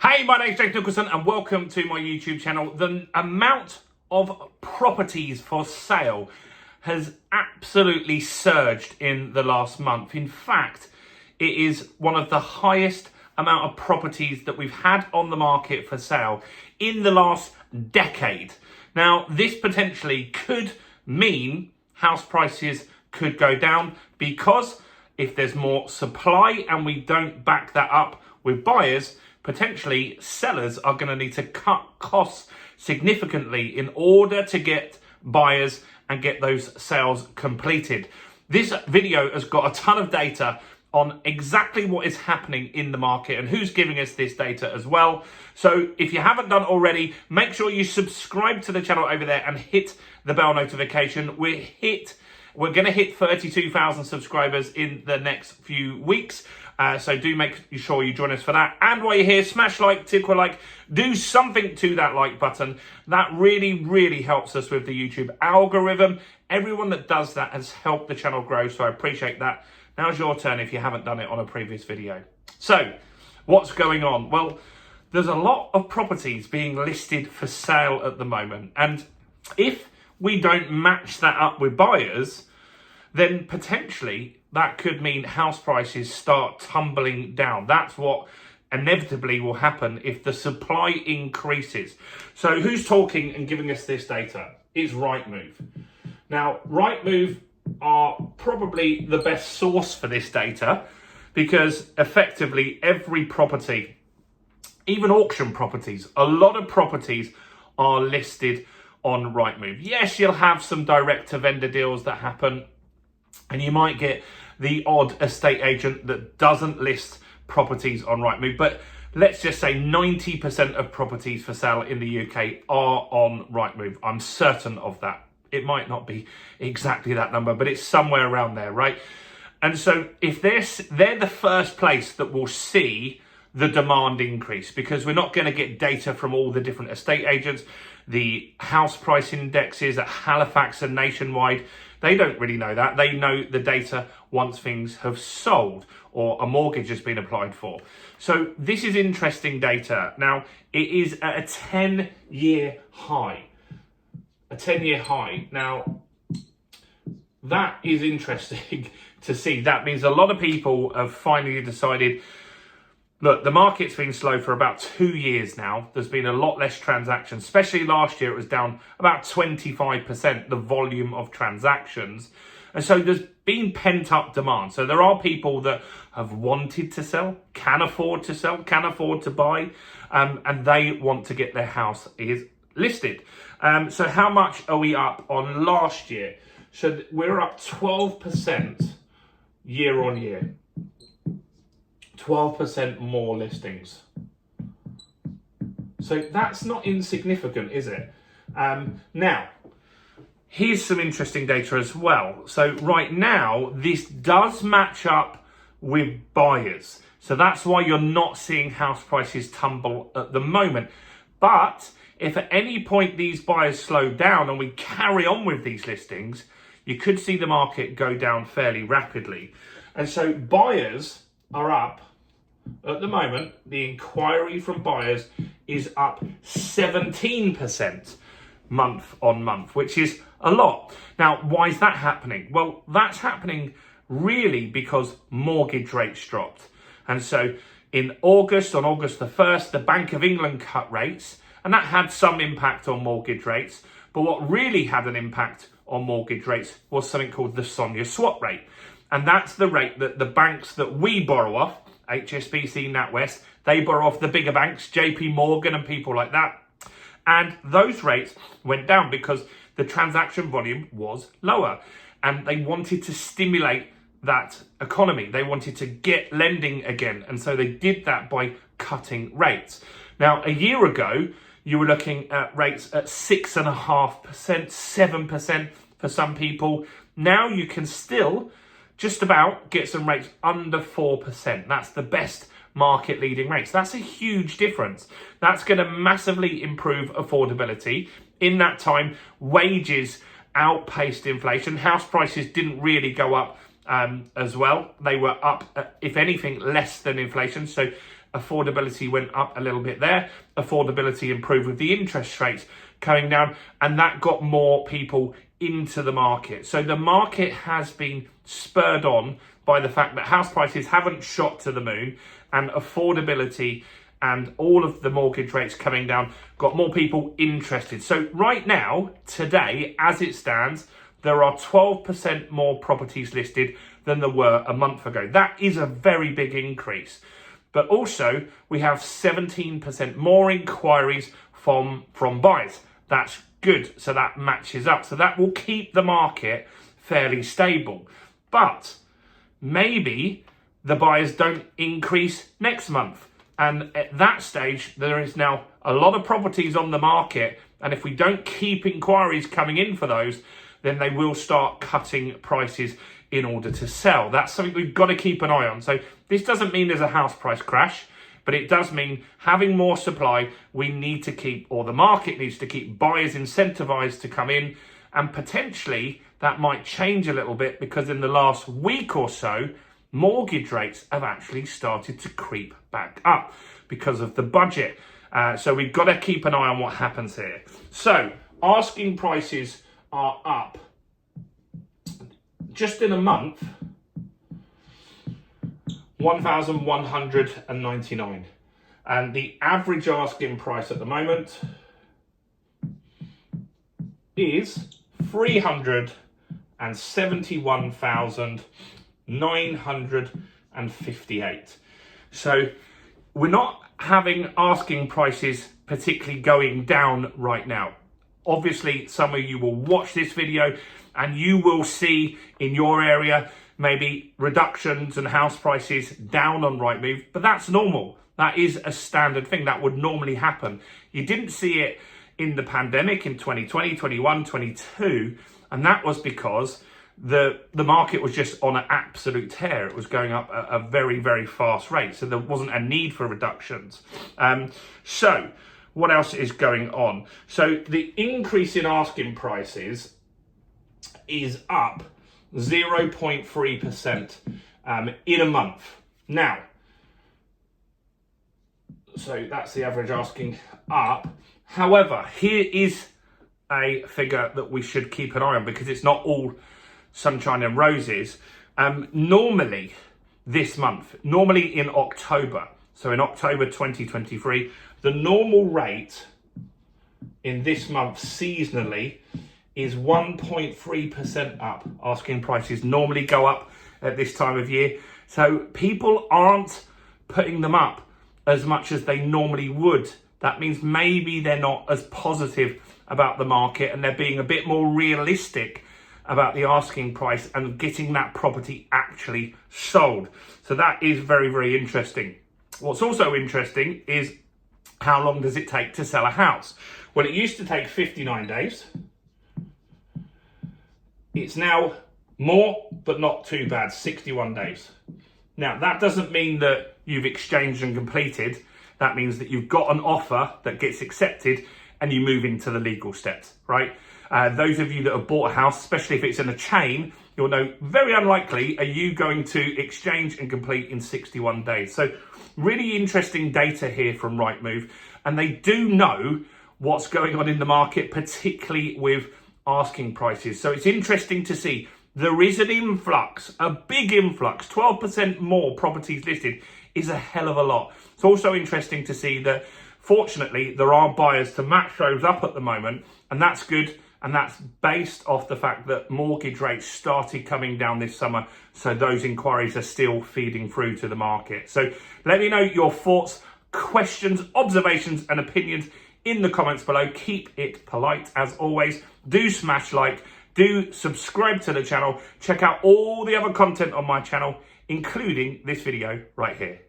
Hey, my name's Jake Nicholson and welcome to my YouTube channel. The amount of properties for sale has absolutely surged in the last month. In fact, it is one of the highest amount of properties that we've had on the market for sale in the last decade. Now, this potentially could mean house prices could go down because if there's more supply and we don't back that up with buyers, potentially sellers are going to need to cut costs significantly in order to get buyers and get those sales completed. This video has got a ton of data on exactly what is happening in the market and who's giving us this data as well. So if you haven't done already, make sure you subscribe to the channel over there and hit the bell notification. We're going to hit 32,000 subscribers in the next few weeks. So do make sure you join us for that. And while you're here, smash like, tickle like, do something to that like button. That really, really helps us with the YouTube algorithm. Everyone that does that has helped the channel grow, so I appreciate that. Now's your turn if you haven't done it on a previous video. So, what's going on? Well, there's a lot of properties being listed for sale at the moment. And if we don't match that up with buyers, then potentially that could mean house prices start tumbling down. That's what inevitably will happen if the supply increases. So who's talking and giving us this data? It's Rightmove. Now, Rightmove are probably the best source for this data because effectively every property, even auction properties, a lot of properties are listed on Rightmove. Yes, you'll have some direct to vendor deals that happen, and you might get the odd estate agent that doesn't list properties on Rightmove. But let's just say 90% of properties for sale in the UK are on Rightmove. I'm certain of that. It might not be exactly that number, but it's somewhere around there, right? And so if they're the first place that will see the demand increase, because we're not going to get data from all the different estate agents. The house price indexes at Halifax and Nationwide, they don't really know that. They know the data once things have sold or a mortgage has been applied for. So this is interesting data. Now, it is at a 10-year high. A 10-year high. Now, that is interesting to see. That means a lot of people have finally decided, look, the market's been slow for about 2 years now. There's been a lot less transactions, especially last year. It was down about 25%, the volume of transactions. And so there's been pent up demand. So there are people that have wanted to sell, can afford to sell, can afford to buy, and they want to get their house listed. So how much are we up on last year? So we're up 12% year on year. 12% more listings. So that's not insignificant, is it? Now, here's some interesting data as well. So right now, this does match up with buyers. So that's why you're not seeing house prices tumble at the moment. But if at any point these buyers slow down and we carry on with these listings, you could see the market go down fairly rapidly. And so buyers are up. At the moment, the inquiry from buyers is up 17% month on month, which is a lot. Now, why is that happening? Well, that's happening really because mortgage rates dropped. And so in August, on August the 1st, the Bank of England cut rates, and that had some impact on mortgage rates. But what really had an impact on mortgage rates was something called the SONIA swap rate. And that's the rate that the banks that we borrow off, HSBC, NatWest, they borrow off the bigger banks, JP Morgan and people like that. And those rates went down because the transaction volume was lower. And they wanted to stimulate that economy. They wanted to get lending again. And so they did that by cutting rates. Now, a year ago, you were looking at rates at 6.5%, 7% for some people. Now you can still just about get some rates under 4%. That's the best market leading rates. That's a huge difference. That's going to massively improve affordability. In that time, wages outpaced inflation. House prices didn't really go up as well. They were up, if anything, less than inflation. So affordability went up a little bit there. Affordability improved with the interest rates coming down, and that got more people into the market. So the market has been spurred on by the fact that house prices haven't shot to the moon, and affordability and all of the mortgage rates coming down got more people interested. So right now, today, as it stands, there are 12% more properties listed than there were a month ago. That is a very big increase. But also, we have 17% more inquiries from buyers. That's good. So that matches up. So that will keep the market fairly stable. But maybe the buyers don't increase next month. And at that stage, there is now a lot of properties on the market. And if we don't keep inquiries coming in for those, then they will start cutting prices in order to sell. That's something we've got to keep an eye on. So this doesn't mean there's a house price crash, but it does mean having more supply, we need to keep, or the market needs to keep buyers incentivized to come in. And potentially that might change a little bit, because in the last week or so, mortgage rates have actually started to creep back up because of the budget. So we've got to keep an eye on what happens here. So asking prices are up just in a month, 1,199. And the average asking price at the moment is 371,958. So we're not having asking prices particularly going down right now. Obviously, some of you will watch this video and you will see in your area maybe reductions and house prices down on Rightmove, but that's normal. That is a standard thing that would normally happen. You didn't see it in the pandemic in 2020, 21, 22, and that was because the market was just on an absolute tear. It was going up at a very, very fast rate, so there wasn't a need for reductions. So what else is going on? So the increase in asking prices is up 0.3% in a month. Now, so that's the average asking up. However, here is a figure that we should keep an eye on, because it's not all sunshine and roses. Normally this month, normally in October, so in October 2023, the normal rate in this month seasonally is 1.3% up. Asking prices normally go up at this time of year. So people aren't putting them up as much as they normally would. That means maybe they're not as positive about the market, and they're being a bit more realistic about the asking price and getting that property actually sold. So that is very, very interesting. What's also interesting is how long does it take to sell a house? Well, it used to take 59 days. It's now more, but not too bad, 61 days. Now, that doesn't mean that you've exchanged and completed. That means that you've got an offer that gets accepted and you move into the legal steps, right? Those of you that have bought a house, especially if it's in a chain, you'll know very unlikely are you going to exchange and complete in 61 days. So really interesting data here from Rightmove, and they do know what's going on in the market, particularly with asking prices. So it's interesting to see there is an influx, a big influx, 12% more properties listed is a hell of a lot. It's also interesting to see that fortunately there are buyers to match those up at the moment, and that's good. And that's based off the fact that mortgage rates started coming down this summer. So those inquiries are still feeding through to the market. So let me know your thoughts, questions, observations and opinions in the comments below. Keep it polite as always. Do smash like, do subscribe to the channel. Check out all the other content on my channel, including this video right here.